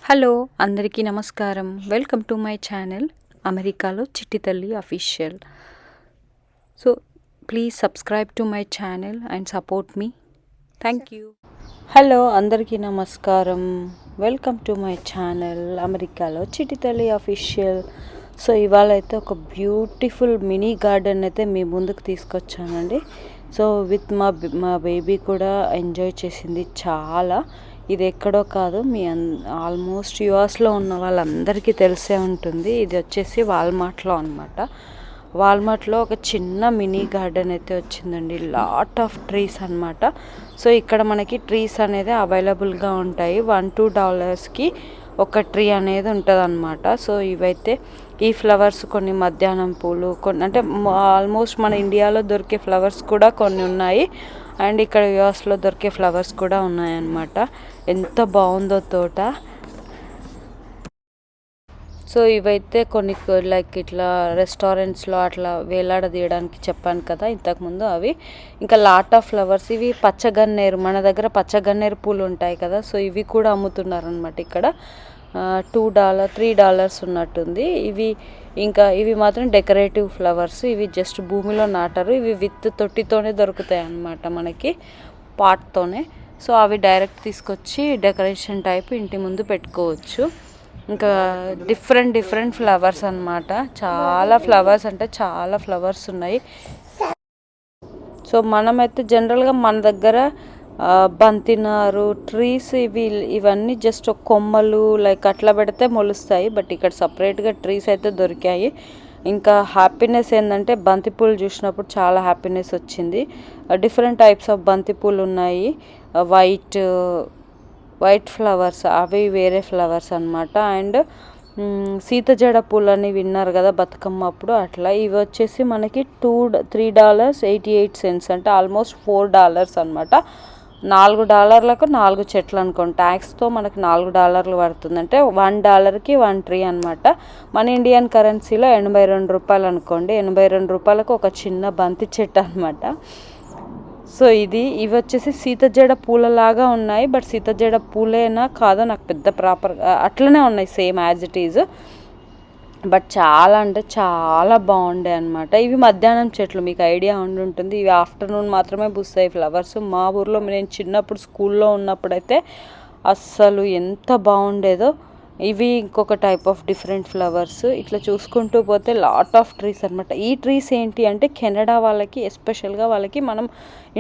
Hello అందరికీ నమస్కారం. Welcome to my channel అమెరికాలో చిట్టి తల్లి official. So please subscribe to my channel and support me. Thank you. Hello అందరికీ నమస్కారం. వెల్కమ్ టు మై ఛానల్ అమెరికాలో చిట్టి తల్లి అఫీషియల్. సో ఇవాళ అయితే ఒక బ్యూటిఫుల్ మినీ గార్డెన్ అయితే మీ ముందుకు తీసుకొచ్చానండి. సో విత్ మా బేబీ కూడా ఎంజాయ్ చేసింది చాలా. ఇది ఎక్కడో కాదు, మీ ఆల్మోస్ట్ యూఎస్లో ఉన్న వాళ్ళందరికీ తెలిసే ఉంటుంది. ఇది వచ్చేసి వాల్మార్ట్లో అనమాట. వాల్మార్ట్లో ఒక చిన్న మినీ గార్డెన్ అయితే వచ్చిందండి. లాట్ ఆఫ్ ట్రీస్ అనమాట. సో ఇక్కడ మనకి ట్రీస్ అనేది అవైలబుల్గా ఉంటాయి. $1-2కి ఒక ట్రీ అనేది ఉంటుంది అనమాట. సో ఇవైతే ఈ ఫ్లవర్స్ కొన్ని మధ్యాహ్నం పూలు, కొన్ని అంటే ఆల్మోస్ట్ మన ఇండియాలో దొరికే ఫ్లవర్స్ కూడా కొన్ని ఉన్నాయి. అండ్ ఇక్కడ యూఎస్లో దొరికే ఫ్లవర్స్ కూడా ఉన్నాయన్నమాట. ఎంత బాగుందో తోట. సో ఇవైతే కొన్ని లైక్ ఇట్లా రెస్టారెంట్స్లో అట్లా వేలాడదీయడానికి చెప్పాను కదా ఇంతకుముందు, అవి ఇంకా లాట్ ఆఫ్ ఫ్లవర్స్. ఇవి పచ్చగన్నేరు, మన దగ్గర పచ్చగన్నేరు పూలు ఉంటాయి కదా, సో ఇవి కూడా అమ్ముతున్నారు అనమాట ఇక్కడ. $3 ఉన్నట్టుంది. ఇవి మాత్రం డెకరేటివ్ ఫ్లవర్స్. ఇవి జస్ట్ భూమిలో నాటారు. ఇవి విత్ తొట్టితోనే దొరుకుతాయి అన్నమాట మనకి, పాట్తోనే. సో అవి డైరెక్ట్ తీసుకొచ్చి డెకరేషన్ టైప్ ఇంటి ముందు పెట్టుకోవచ్చు. ఇంకా డిఫరెంట్ ఫ్లవర్స్ అన్నమాట. చాలా ఫ్లవర్స్ అంటే చాలా ఫ్లవర్స్ ఉన్నాయి. సో మనమైతే జనరల్గా మన దగ్గర బంతినారు ట్రీస్ ఇవన్నీ జస్ట్ కొమ్మలు లైక్ అట్లా పెడితే మొలుస్తాయి. బట్ ఇక్కడ సపరేట్గా ట్రీస్ అయితే దొరికాయి. ఇంకా హ్యాపీనెస్ ఏంటంటే బంతిపూలు చూసినప్పుడు చాలా హ్యాపీనెస్ వచ్చింది. డిఫరెంట్ టైప్స్ ఆఫ్ బంతిపూలు ఉన్నాయి. వైట్ ఫ్లవర్స్, అవి వేరే ఫ్లవర్స్ అనమాట. అండ్ సీతజడ పూలు అని విన్నారు కదా బతుకమ్మ అప్పుడు, అట్లా. ఇవి వచ్చేసి మనకి $3.88 అంటే ఆల్మోస్ట్ $4 అనమాట. $4లకు 4 చెట్లు అనుకోండి. ట్యాక్స్తో మనకి $4 పడుతుంది. అంటే $1కి 1 ట్రీ అనమాట. మన ఇండియన్ కరెన్సీలో ₹82 అనుకోండి. ₹82లకు ఒక చిన్న బంతి చెట్టు అనమాట. సో ఇవి వచ్చేసి సీతజడ పూలలాగా ఉన్నాయి. బట్ సీతజడ పూలేనా కాదో నాకు పెద్ద ప్రాపర్గా అట్లనే ఉన్నాయి, same as it is. But చాలా అంటే చాలా బాగుండే అనమాట. ఇవి మధ్యాహ్నం చెట్లు, మీకు ఐడియా ఉంటుంది. ఇవి ఆఫ్టర్నూన్ మాత్రమే పూస్తాయి ఫ్లవర్స్. మా ఊర్లో నేను చిన్నప్పుడు స్కూల్లో ఉన్నప్పుడైతే అస్సలు ఎంత బాగుండేదో. ఇవి ఇంకొక టైప్ ఆఫ్ డిఫరెంట్ ఫ్లవర్స్. ఇట్లా చూసుకుంటూ పోతే లాట్ ఆఫ్ ట్రీస్ అనమాట. ఈ ట్రీస్ ఏంటి అంటే కెనడా వాళ్ళకి, ఎస్పెషల్గా వాళ్ళకి మనం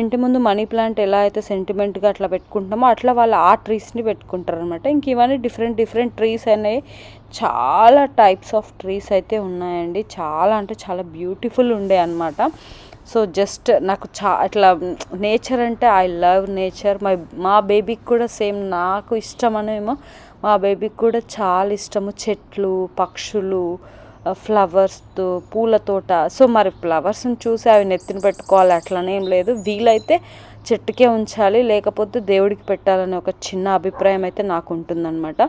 ఇంటి ముందు మనీ ప్లాంట్ ఎలా అయితే సెంటిమెంట్గా అట్లా పెట్టుకుంటామో అట్లా వాళ్ళు ఆ ట్రీస్ని పెట్టుకుంటారు అనమాట. ఇంక ఇవన్నీ డిఫరెంట్ ట్రీస్ అనేవి, చాలా టైప్స్ ఆఫ్ ట్రీస్ అయితే ఉన్నాయండి. చాలా అంటే చాలా బ్యూటిఫుల్ ఉండే అనమాట. సో జస్ట్ నాకు అట్లా నేచర్ అంటే ఐ లవ్ నేచర్. మా బేబీకి కూడా సేమ్ నాకు ఇష్టమనేమో మా బేబీకి కూడా చాలా ఇష్టము. చెట్లు, పక్షులు, ఫ్లవర్స్తో, పూల తోట. సో మరి ఫ్లవర్స్ని చూసి అవి నెత్తిన పెట్టుకోవాలి అట్లనేం లేదు. వీలైతే చెట్టుకే ఉంచాలి, లేకపోతే దేవుడికి పెట్టాలనే ఒక చిన్న అభిప్రాయం అయితే నాకు ఉంటుందన్నమాట.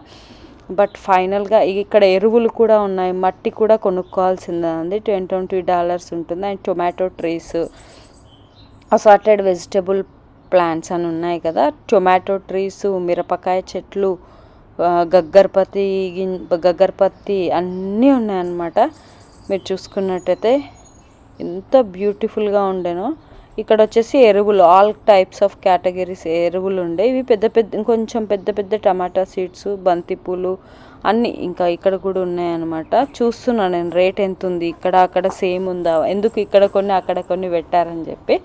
బట్ ఫైనల్గా ఇక్కడ ఎరువులు కూడా ఉన్నాయి. మట్టి కూడా కొనుక్కోవాల్సిందే ఉంది. $20 ఉంటుంది. And tomato trees, assorted vegetable plants అని ఉన్నాయి కదా, టొమాటో ట్రీస్, మిరపకాయ చెట్లు, గగ్గరపత్తి అన్నీ ఉన్నాయన్నమాట. మీరు చూసుకున్నట్టయితే ఎంత బ్యూటిఫుల్గా ఉండేనో. ఇక్కడ వచ్చేసి ఎరువులు, ఆల్ టైప్స్ ఆఫ్ కేటగిరీస్ ఎరువులు ఉండే. ఇవి కొంచెం పెద్ద టమాటా సీడ్స్, బంతిపూలు అన్నీ ఇంకా ఇక్కడ కూడా ఉన్నాయన్నమాట. చూస్తున్నాను నేను రేట్ ఎంత ఉంది, ఇక్కడ అక్కడ సేమ్ ఉందా, ఎందుకు ఇక్కడ కొన్ని అక్కడ కొన్ని పెట్టారని చెప్పి.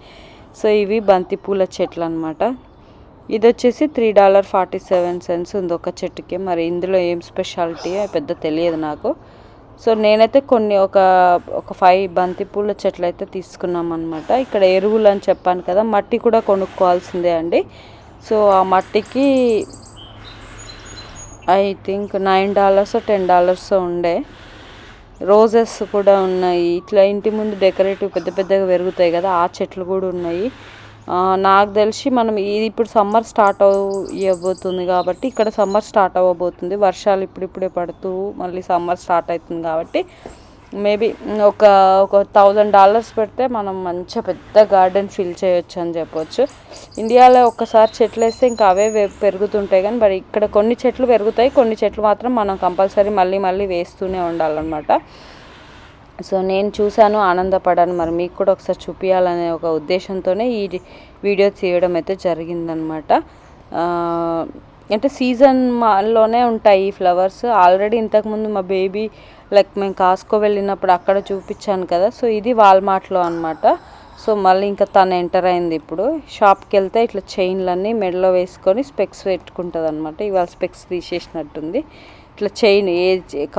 సో ఇవి బంతిపూల చెట్లు అనమాట. ఇది వచ్చేసి $3.47 ఉంది ఒక చెట్టుకి. మరి ఇందులో ఏం స్పెషాలిటీ పెద్ద తెలియదు నాకు. సో నేనైతే కొన్ని ఒక 5 బంతిపూల చెట్లు అయితే తీసుకున్నాం అనమాట. ఇక్కడ ఎరువులు అని చెప్పాను కదా, మట్టి కూడా కొనుక్కోవాల్సిందే అండి. సో ఆ మట్టికి ఐ థింక్ $9 ఉండే. రోజెస్ కూడా ఉన్నాయి. ఇట్లా ఇంటి ముందు డెకరేటివ్ పెద్దగా పెరుగుతాయి కదా, ఆ చెట్లు కూడా ఉన్నాయి. నాకు తెలిసి మనం ఇప్పుడు సమ్మర్ స్టార్ట్ అవ్వబోతుంది కాబట్టి, ఇక్కడ సమ్మర్ స్టార్ట్ అవ్వబోతుంది. వర్షాలు ఇప్పుడిప్పుడే పడుతూ మళ్ళీ సమ్మర్ స్టార్ట్ అవుతుంది కాబట్టి మేబీ ఒక $1000 పెడితే మనం మంచిగా పెద్ద గార్డెన్ ఫిల్ చేయొచ్చు అని చెప్పొచ్చు. ఇండియాలో ఒక్కసారి చెట్లు వేస్తే ఇంకా అవే పెరుగుతుంటాయి, కానీ మరి ఇక్కడ కొన్ని చెట్లు పెరుగుతాయి, కొన్ని చెట్లు మాత్రం మనం కంపల్సరీ మళ్ళీ మళ్ళీ వేస్తూనే ఉండాలన్నమాట. సో నేను చూశాను, ఆనందపడాను, మరి మీకు కూడా ఒకసారి చూపించాలనే ఒక ఉద్దేశంతోనే ఈ వీడియో తీయడం అయితే జరిగిందనమాట. అంటే సీజన్లోనే ఉంటాయి ఈ ఫ్లవర్స్. ఆల్రెడీ ఇంతకుముందు మా బేబీ లైక్ మేము కాస్కో వెళ్ళినప్పుడు అక్కడ చూపించాను కదా. సో ఇది వాల్మార్ట్లో అనమాట. సో మళ్ళీ ఇంకా తను ఎంటర్ అయింది. ఇప్పుడు షాప్కి వెళ్తే ఇట్లా చైన్లన్నీ మెడలో వేసుకొని స్పెక్స్ పెట్టుకుంటుంది అనమాట. ఇవాళ స్పెక్స్ తీసేసినట్టుంది. ఇట్లా చైన్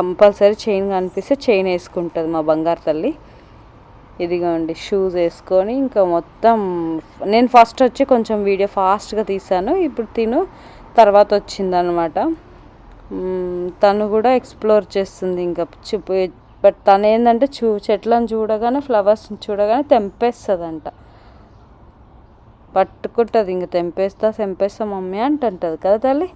కంపల్సరీ చైన్ కనిపిస్తే చైన్ వేసుకుంటుంది మా బంగారు తల్లి. ఇదిగోండి షూస్ వేసుకొని ఇంకా మొత్తం నేను ఫస్ట్ వచ్చి కొంచెం వీడియో ఫాస్ట్గా తీసాను. ఇప్పుడు తిను తర్వాత వచ్చిందనమాట. తను కూడా ఎక్స్ప్లోర్ చేస్తుంది ఇంకా. బట్ తను ఏంటంటే చెట్లను చూడగానే ఫ్లవర్స్ని చూడగానే తెంపేస్తుందంట, పట్టుకుంటుంది. ఇంక తెంపేస్తా మమ్మీ అంటుంటుంది కదా తల్లి.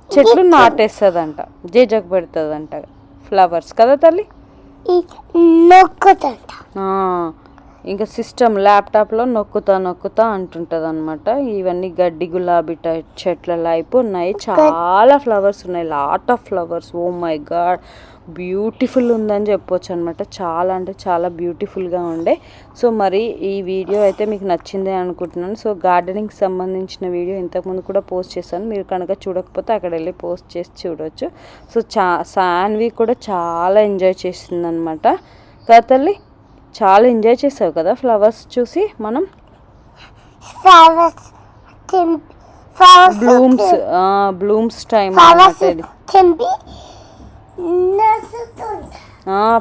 చెట్లు నాటేస్తుందంట, జేజకు పెడుతుందంట ఫ్లవర్స్ కదా తల్లి. ఇంకా సిస్టమ్ ల్యాప్టాప్లో నొక్కుతా అంటుంటుంది అనమాట. ఇవన్నీ గడ్డి గులాబీ చెట్ల లైపు ఉన్నాయి. చాలా ఫ్లవర్స్ ఉన్నాయి, lot of flowers. Oh my god, beautiful ఉందని చెప్పొచ్చు అనమాట. చాలా అంటే చాలా బ్యూటిఫుల్గా ఉండే. సో మరి ఈ వీడియో అయితే మీకు నచ్చిందే అనుకుంటున్నాను. సో గార్డెనింగ్కి సంబంధించిన వీడియో ఇంతకుముందు కూడా పోస్ట్ చేశాను, మీరు కనుక చూడకపోతే అక్కడ వెళ్ళి పోస్ట్ చేసి చూడవచ్చు. సో సాన్వి కూడా చాలా ఎంజాయ్ చేసింది అనమాట కదా తల్లి. చాలా ఎంజాయ్ చేసావు కదా ఫ్లవర్స్ చూసి. మనం బ్లూమ్స్ టైం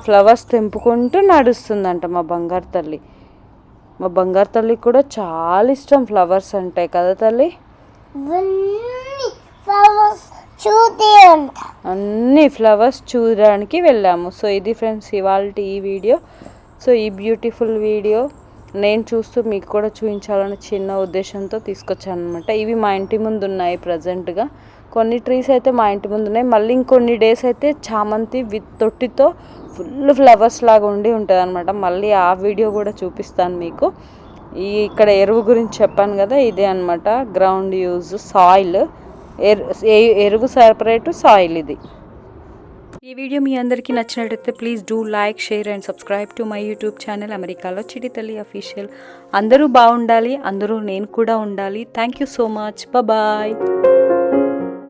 ఫ్లవర్స్ తెంపుకుంటూ నడుస్తుందంట మా బంగారు తల్లి. మా బంగారు తల్లికి కూడా చాలా ఇష్టం ఫ్లవర్స్ అంటే కదా తల్లి. అన్ని ఫ్లవర్స్ చూడడానికి వెళ్ళాము. సో ఇది ఫ్రెండ్స్ ఇవాళ ఈ వీడియో. సో ఈ బ్యూటిఫుల్ వీడియో నేను చూస్తూ మీకు కూడా చూపించాలని చిన్న ఉద్దేశంతో తీసుకొచ్చాను అనమాట. ఇవి మా ఇంటి ముందు ఉన్నాయి ప్రజెంట్గా. కొన్ని ట్రీస్ అయితే మా ఇంటి ముందు ఉన్నాయి. మళ్ళీ ఇంకొన్ని డేస్ అయితే చామంతి విత్ తొట్టితో ఫుల్ ఫ్లవర్స్ లాగా ఉంటుంది అనమాట. మళ్ళీ ఆ వీడియో కూడా చూపిస్తాను మీకు. ఇక్కడ ఎరువు గురించి చెప్పాను కదా, ఇదే అనమాట. గ్రౌండ్ యూజ్ సాయిల్, ఎరువు సపరేటు, సాయిల్ ఇది. ఈ వీడియో మీ అందరికీ నచ్చినట్టయితే please do like, share and subscribe to my YouTube channel అమెరికాలో చిట్టి తల్లి అఫీషియల్. అందరూ బాగుండాలి, అందరూ నేను కూడా ఉండాలి. Thank you so much. Bye.